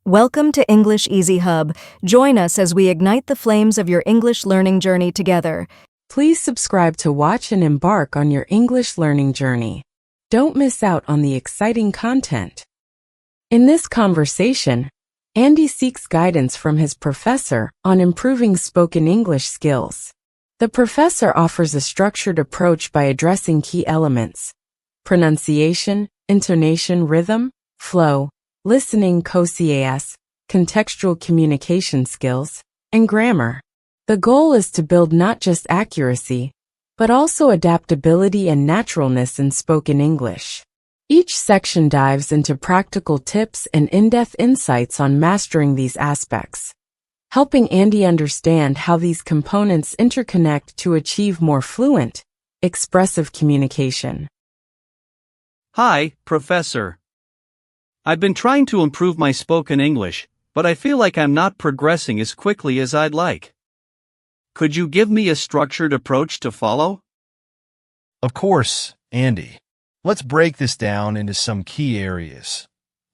Welcome to English Easy Hub. Join us as we ignite the flames of your English learning journey together. Please subscribe to watch and embark on your English learning journey. Don't miss out on the exciting content. In this conversation, Andy seeks guidance from his professor on improving spoken English skills. The professor offers a structured approach by addressing key elements: pronunciation, intonation, rhythm, flow, listening, contextual communication skills, and grammar. The goal is to build not just accuracy, but also adaptability and naturalness in spoken English. Each section dives into practical tips and in-depth insights on mastering these aspects, helping Andy understand how these components interconnect to achieve more fluent, expressive communication. Hi, Professor. I've been trying to improve my spoken English, but I feel like I'm not progressing as quickly as I'd like. Could you give me a structured approach to follow? Of course, Andy. Let's break this down into some key areas: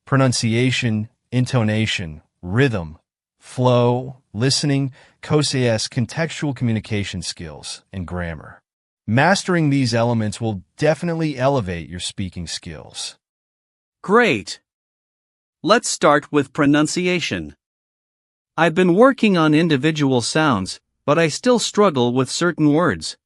pronunciation, intonation, rhythm, flow, listening, contextual communication skills, and grammar. Mastering these elements will definitely elevate your speaking skills. Great! Let's start with pronunciation. I've been working on individual sounds, but I still struggle with certain words.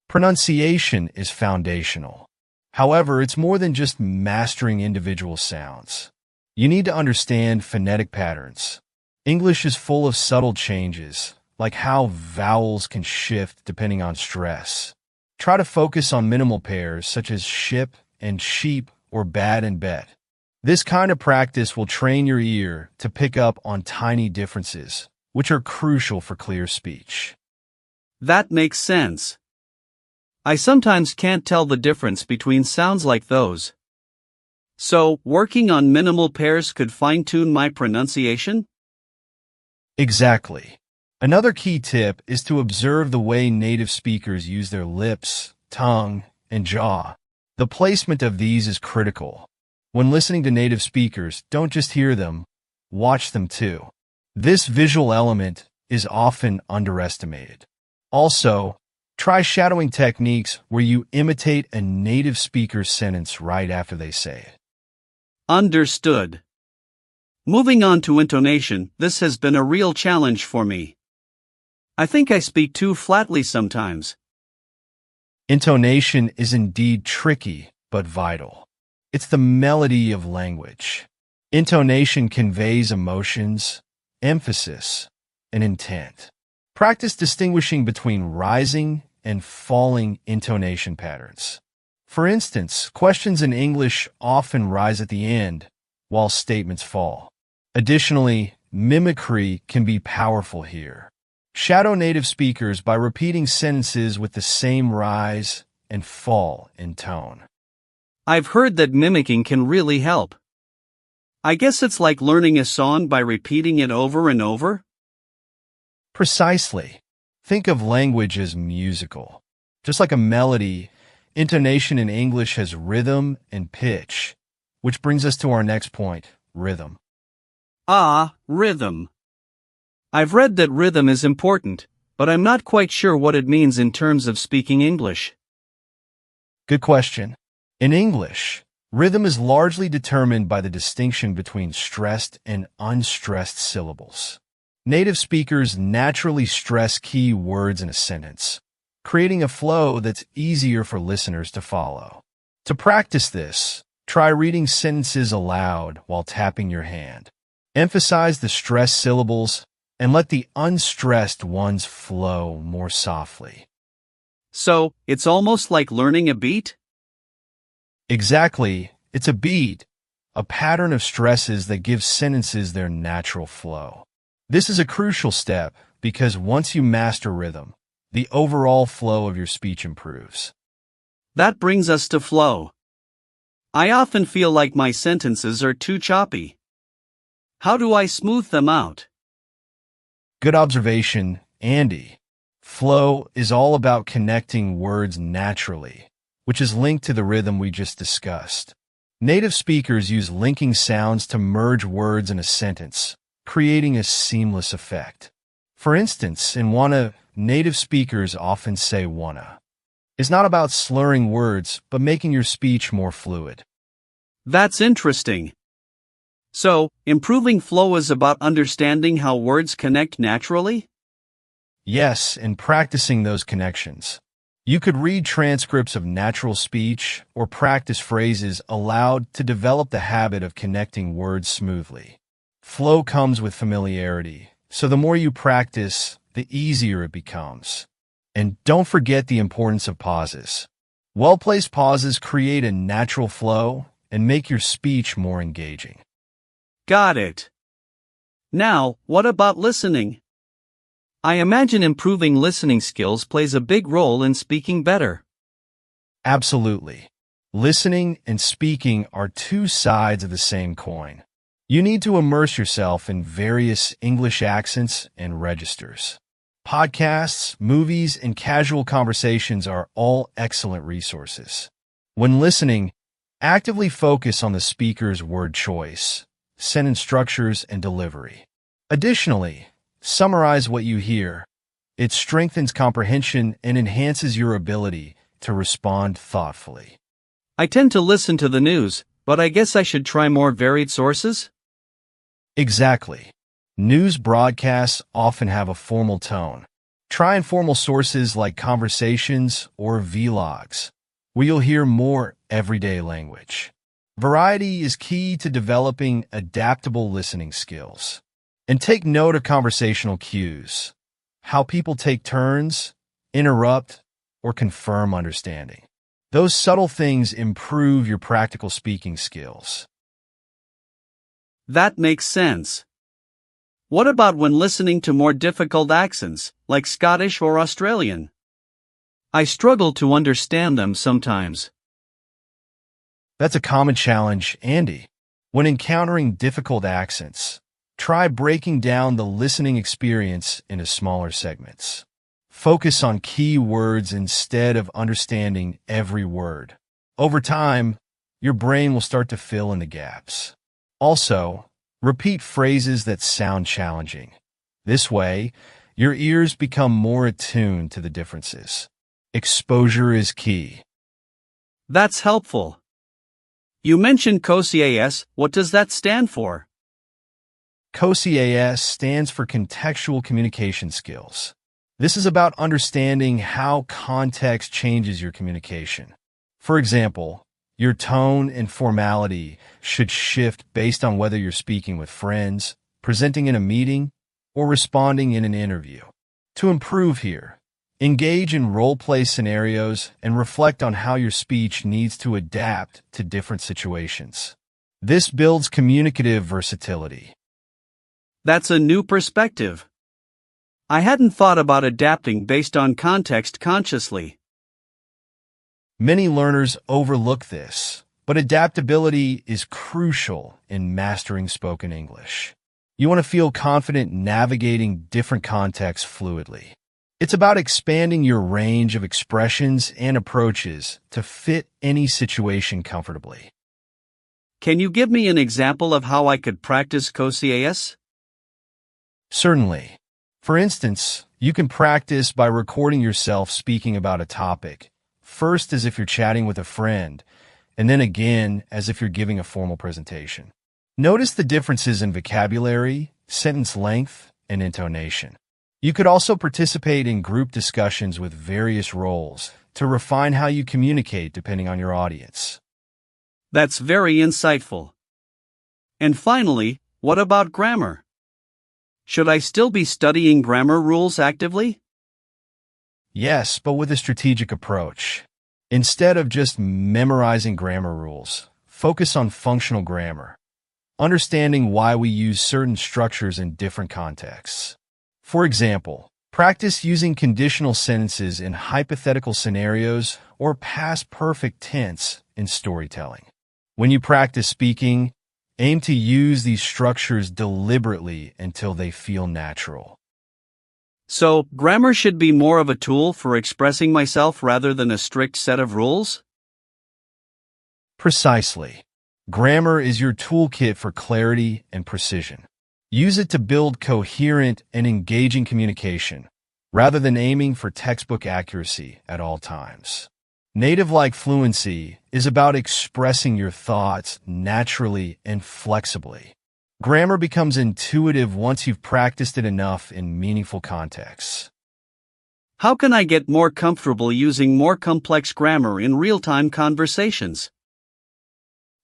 Pronunciation is foundational. However, it's more than just mastering individual sounds. You need to understand phonetic patterns. English is full of subtle changes, like how vowels can shift depending on stress. Try to focus on minimal pairs such as ship and sheep or bad and bet. This kind of practice will train your ear to pick up on tiny differences, which are crucial for clear speech. That makes sense. I sometimes can't tell the difference between sounds like those. So, working on minimal pairs could fine-tune my pronunciation? Exactly. Another key tip is to observe the way native speakers use their lips, tongue, and jaw. The placement of these is critical. When listening to native speakers, don't just hear them, watch them too. This visual element is often underestimated. Also, try shadowing techniques where you imitate a native speaker's sentence right after they say it. Understood. Moving on to intonation, this has been a real challenge for me. I think I speak too flatly sometimes. Intonation is indeed tricky, but vital. It's the melody of language. Intonation conveys emotions, emphasis, and intent. Practice distinguishing between rising and falling intonation patterns. For instance, questions in English often rise at the end, while statements fall. Additionally, mimicry can be powerful here. Shadow native speakers by repeating sentences with the same rise and fall in tone. I've heard that mimicking can really help. I guess it's like learning a song by repeating it over and over? Precisely. Think of language as musical. Just like a melody, intonation in English has rhythm and pitch, which brings us to our next point, rhythm. Rhythm. I've read that rhythm is important, but I'm not quite sure what it means in terms of speaking English. Good question. In English, rhythm is largely determined by the distinction between stressed and unstressed syllables. Native speakers naturally stress key words in a sentence, creating a flow that's easier for listeners to follow. To practice this, try reading sentences aloud while tapping your hand. Emphasize the stressed syllables and let the unstressed ones flow more softly. So, it's almost like learning a beat? Exactly. It's a beat, a pattern of stresses that gives sentences their natural flow. This is a crucial step because once you master rhythm, the overall flow of your speech improves. That brings us to flow. I often feel like my sentences are too choppy. How do I smooth them out? Good observation, Andy. Flow is all about connecting words naturally, which is linked to the rhythm we just discussed. Native speakers use linking sounds to merge words in a sentence, creating a seamless effect. For instance, in wanna, native speakers often say wanna. It's not about slurring words, but making your speech more fluid. That's interesting. So, improving flow is about understanding how words connect naturally? Yes, and practicing those connections. You could read transcripts of natural speech or practice phrases aloud to develop the habit of connecting words smoothly. Flow comes with familiarity, so the more you practice, the easier it becomes. And don't forget the importance of pauses. Well-placed pauses create a natural flow and make your speech more engaging. Got it. Now, what about listening? I imagine improving listening skills plays a big role in speaking better. Absolutely. Listening and speaking are two sides of the same coin. You need to immerse yourself in various English accents and registers. Podcasts, movies, and casual conversations are all excellent resources. When listening, actively focus on the speaker's word choice, sentence structures, and delivery. Additionally, summarize what you hear. It strengthens comprehension and enhances your ability to respond thoughtfully. I tend to listen to the news, but I guess I should try more varied sources? Exactly. News broadcasts often have a formal tone. Try informal sources like conversations or vlogs, where you'll hear more everyday language. Variety is key to developing adaptable listening skills. And take note of conversational cues, how people take turns, interrupt, or confirm understanding. Those subtle things improve your practical speaking skills. That makes sense. What about when listening to more difficult accents, like Scottish or Australian? I struggle to understand them sometimes. That's a common challenge, Andy. When encountering difficult accents, try breaking down the listening experience into smaller segments. Focus on key words instead of understanding every word. Over time, your brain will start to fill in the gaps. Also, repeat phrases that sound challenging. This way, your ears become more attuned to the differences. Exposure is key. That's helpful. You mentioned COCAS. What does that stand for? COCAS stands for Contextual Communication Skills. This is about understanding how context changes your communication. For example, your tone and formality should shift based on whether you're speaking with friends, presenting in a meeting, or responding in an interview. To improve here, engage in role-play scenarios and reflect on how your speech needs to adapt to different situations. This builds communicative versatility. That's a new perspective. I hadn't thought about adapting based on context consciously. Many learners overlook this, but adaptability is crucial in mastering spoken English. You want to feel confident navigating different contexts fluidly. It's about expanding your range of expressions and approaches to fit any situation comfortably. Can you give me an example of how I could practice COCAS? Certainly. For instance, you can practice by recording yourself speaking about a topic, first as if you're chatting with a friend, and then again as if you're giving a formal presentation. Notice the differences in vocabulary, sentence length, and intonation. You could also participate in group discussions with various roles to refine how you communicate depending on your audience. That's very insightful. And finally, what about grammar? Should I still be studying grammar rules actively? Yes, but with a strategic approach. Instead of just memorizing grammar rules, focus on functional grammar, understanding why we use certain structures in different contexts. For example, practice using conditional sentences in hypothetical scenarios or past perfect tense in storytelling. When you practice speaking, aim to use these structures deliberately until they feel natural. So, grammar should be more of a tool for expressing myself rather than a strict set of rules? Precisely. Grammar is your toolkit for clarity and precision. Use it to build coherent and engaging communication, rather than aiming for textbook accuracy at all times. Native-like fluency is about expressing your thoughts naturally and flexibly. Grammar becomes intuitive once you've practiced it enough in meaningful contexts. How can I get more comfortable using more complex grammar in real-time conversations?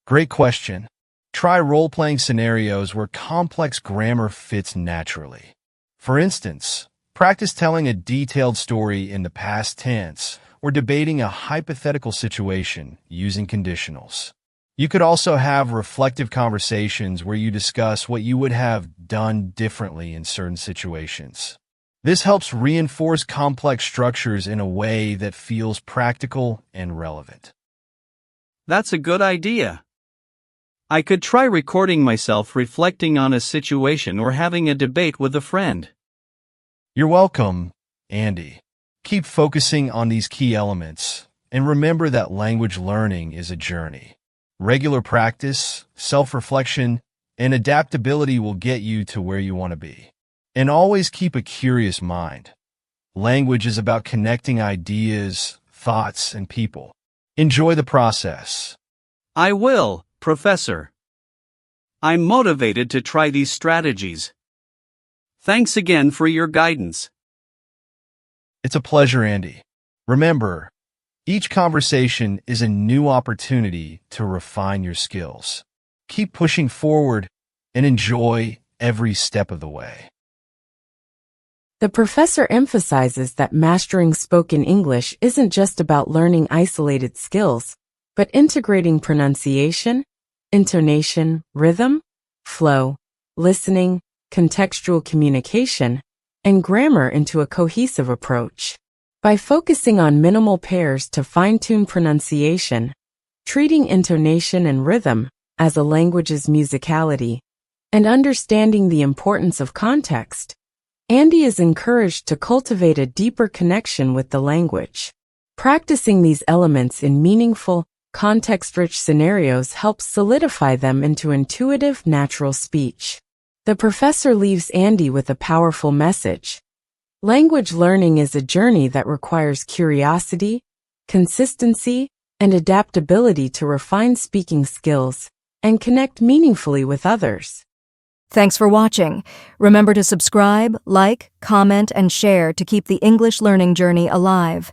Great question. Try role-playing scenarios where complex grammar fits naturally. For instance, practice telling a detailed story in the past tense or debating a hypothetical situation using conditionals. You could also have reflective conversations where you discuss what you would have done differently in certain situations. This helps reinforce complex structures in a way that feels practical and relevant. That's a good idea. I could try recording myself reflecting on a situation or having a debate with a friend. You're welcome, Andy. Keep focusing on these key elements, and remember that language learning is a journey. Regular practice, self-reflection, and adaptability will get you to where you want to be. And always keep a curious mind. Language is about connecting ideas, thoughts, and people. Enjoy the process. I will, Professor. I'm motivated to try these strategies. Thanks again for your guidance. It's a pleasure, Andy. Remember, each conversation is a new opportunity to refine your skills. Keep pushing forward and enjoy every step of the way. The professor emphasizes that mastering spoken English isn't just about learning isolated skills, but integrating pronunciation, intonation, rhythm, flow, listening, contextual communication, and grammar into a cohesive approach. By focusing on minimal pairs to fine-tune pronunciation, treating intonation and rhythm as a language's musicality, and understanding the importance of context, Andy is encouraged to cultivate a deeper connection with the language. Practicing these elements in meaningful, context-rich scenarios helps solidify them into intuitive, natural speech. The professor leaves Andy with a powerful message. Language learning is a journey that requires curiosity, consistency, and adaptability to refine speaking skills and connect meaningfully with others. Thanks for watching. Remember to subscribe, like, comment, and share to keep the English learning journey alive.